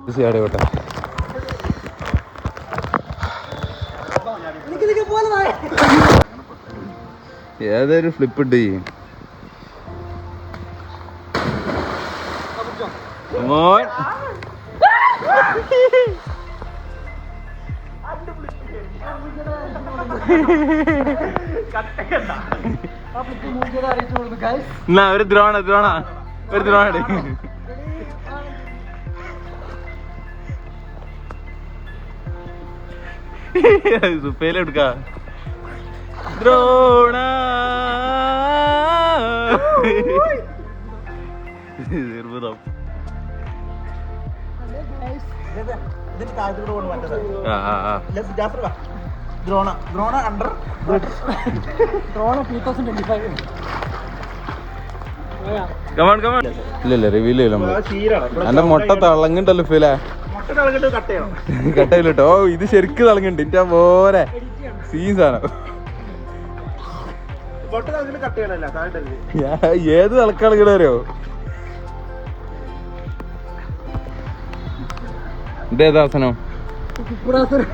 വിട്ടെ ഏതൊരു ഫ്ലിപ്പ് ഇട്ട് ചെയ്യും ഒരു ദ്രോണ ഒരു ദ്രോണ സുപ്പയിലെടുക്ക ദ്രോണ ഇല്ലല്ല റിവീൽ ചെയ്യില്ല നമ്മള് എന്റെ മുട്ട തിളങ്ങണ്ടല്ലോ ഫീലേ കട്ടയിലിട്ടോ. ഓ ഇത് ശരിക്കും തിളങ്ങണ്ട് ഇന്റെ പോരെ സീസാണ്. ഏത് തിളക്കളങ്ങണ അറിയോ? ഇതേതാസനം? കുക്കുടാസനം,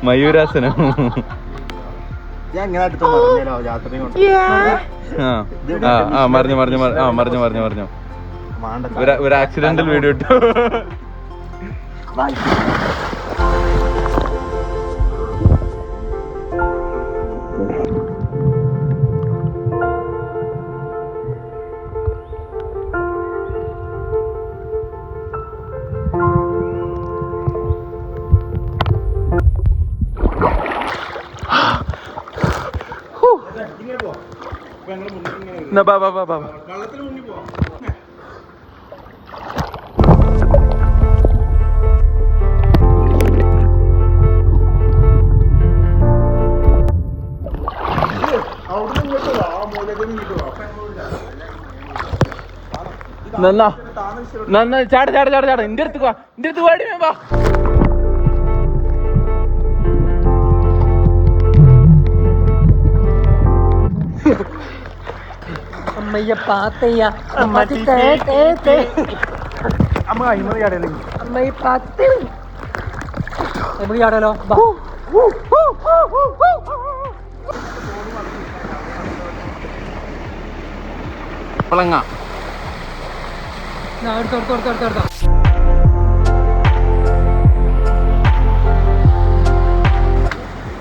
മയൂരാസനം. മറിഞ്ഞു ഒരു ആക്സിഡന്റൽ വീഡിയോ ഇട്ടു. ചാട ഇന്റെ അടുത്ത് പാടി വാ. അമ്മയ്യ പാത്തയ്യ അമ്മയ്യ പാത്ത നമുക്ക് ചാടാലോ. എടുത്തോ.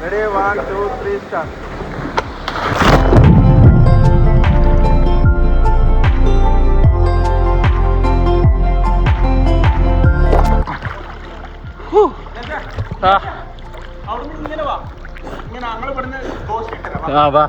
Ready, 1, 2, 3, start. വാ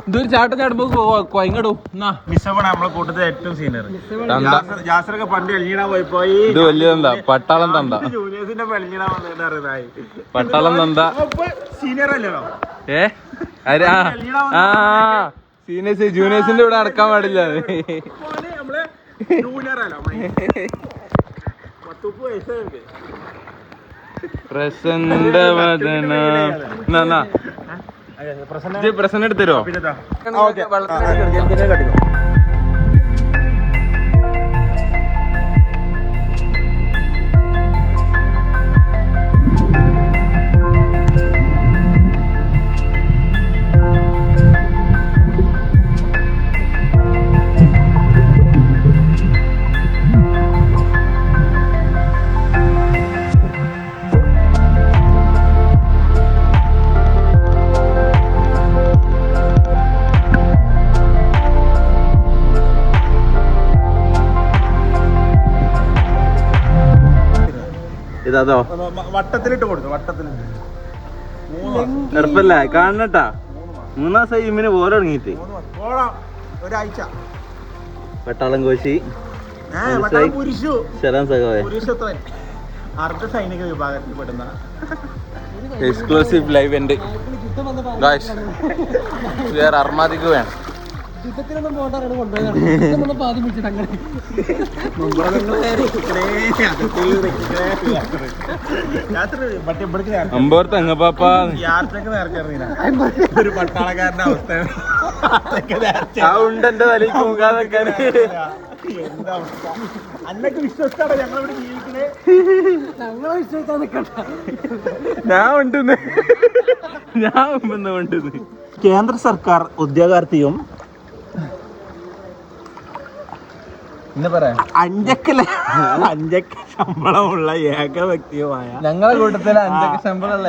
ഇതൊരു ചാട്ടം ചാടുമ്പോ കൊയങ്ങടും. നമ്മളെ കൂട്ടത്തിൽ ഏറ്റവും സീനിയർ ജാസറൊക്കെ പണ്ട് എളിഞ്ഞിടാൻ പോയി. ഇത് വലിയതെന്താ പട്ടാളം തന്ത, ജൂനിയേഴ്സിന്റെ എളിഞ്ഞിടാൻ വന്നിട്ട് പട്ടാളം തന്ത സീനിയർ അല്ലല്ലോ. സീനിയേഴ്സ് ജൂനിയേഴ്സിന്റെ ഇവിടെ അടക്കാൻ പാടില്ല. നമ്മള് ജൂനിയറല്ലോ, 10 വയസ്സായി. പ്രസന്റ് എടുത്തരോ? ഇതോ വട്ടത്തിലിട്ട് കൊടുത്തു. വട്ടത്തിലിട്ട് എളുപ്പല്ലേ കാണട്ടാ. 3 ദിവസം ഇമ്മിന് പോലെ തുടങ്ങിയിട്ട് ഒരാഴ്ച പട്ടാളം കോശി പുരുഷു ശരം സഖാവേ പുരുഷത്വൻ അർദ്ധ സൈനിക വിഭാഗത്തിൽ പെടുന്ന എക്സ്ക്ലൂസീവ് ലൈവ് ഉണ്ട് ഗായ്സ് വി ആർ അർമാദിക്ക് വേണം യുദ്ധത്തിനൊന്നും പോകണ്ടാണ് കൊണ്ടുപോയതാണ് പാതി പിടിച്ചിട്ട് അങ്ങനെ അമ്പൂർത്ത് അങ്ങപ്പാപ്പ യാത്രക്ക് നേർക്കറിയില്ല ഒരു പട്ടാളക്കാരന്റെ അവസ്ഥ ആ ഉണ്ട് എന്റെ തലയിൽ കൂകാതൊക്കെ എന്താ അവസ്ഥ അന്നൊക്കെ വിശ്വസിച്ചാണ് ഞങ്ങളിവിടെ ജീവിക്കണേ ഞങ്ങളെ വിശ്വസിച്ചാൽ നിൽക്കണ്ട ഞാൻ ഉണ്ടെന്ന് ഞാൻ ഉണ്ടെന്ന് കേന്ദ്ര സർക്കാർ ഉദ്യോഗാർത്ഥിയും അഞ്ചക്ക ശമ്പളമുള്ള ഏക വ്യക്തിയുമായ ഞങ്ങളെ കൂട്ടത്തിൽ 5 ശമ്പളമുള്ള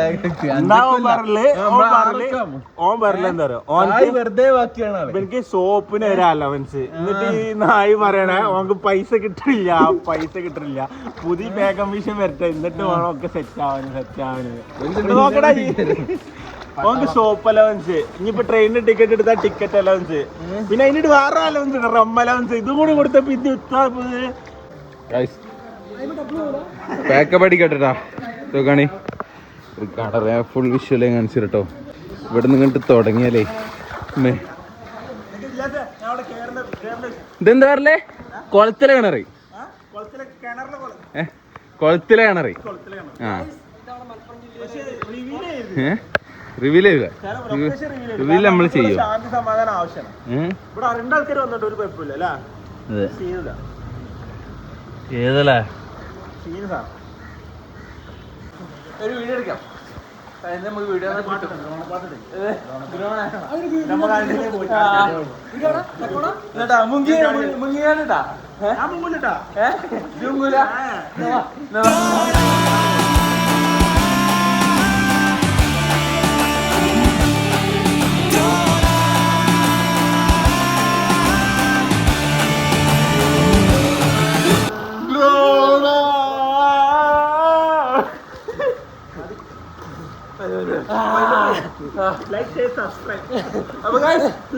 ഓൻ പറയല എന്താ വെറുതെ ബാക്കിയാണ് എനിക്ക് സോപ്പിന് ഒരു അലവൻസ് എന്നിട്ട് ഈ നായി പറയണേ ഓനക്ക് പൈസ കിട്ടില്ല പുതിയ പേ കമ്മീഷൻ വരട്ടെ എന്നിട്ട് വേണം ഒക്കെ സെറ്റ് ആവാന് നോക്കടാ ഓനക്ക് സോപ്പ് അലവൻസ് ഇനിയിപ്പോ ട്രെയിനിന് ടിക്കറ്റ് എടുത്താൽ ടിക്കറ്റ് അലവൻസ് പിന്നെ അതിനിട്ട് വേറെ അലവൻസ് ഉണ്ട് റം അലവൻസ് ഇതും കൂടി കൊടുത്തപ്പോ ഇത് പാക്കപ്പടി കേട്ടാ നോക്കാണി കടറ ഫുൾ വിഷ്വലേ കാണിച്ചു കേട്ടോ ഇവിടെ നിന്ന് കണ്ടിട്ട് തുടങ്ങിയാലേ ഇതെന്താ പറയലേ കുളത്തിലെ കിണറി കുളത്തിലെ കിണറി ആ റിവീൽ ചെയ്യില്ല റിവീൽ നമ്മൾ ചെയ്യും സമാധാനം ആവശ്യമാണ് ഇവിടെ അറിയേണ്ട ആൾക്കാർ വന്നിട്ട് ഒരു കുഴപ്പമില്ല അല്ലേ ഏതല്ലേ ഒരു വീഡിയോ എടുക്കാം നമുക്ക് video മുങ്ങിയാട്ടാ Like, share, subscribe.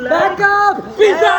Back up! Pizza!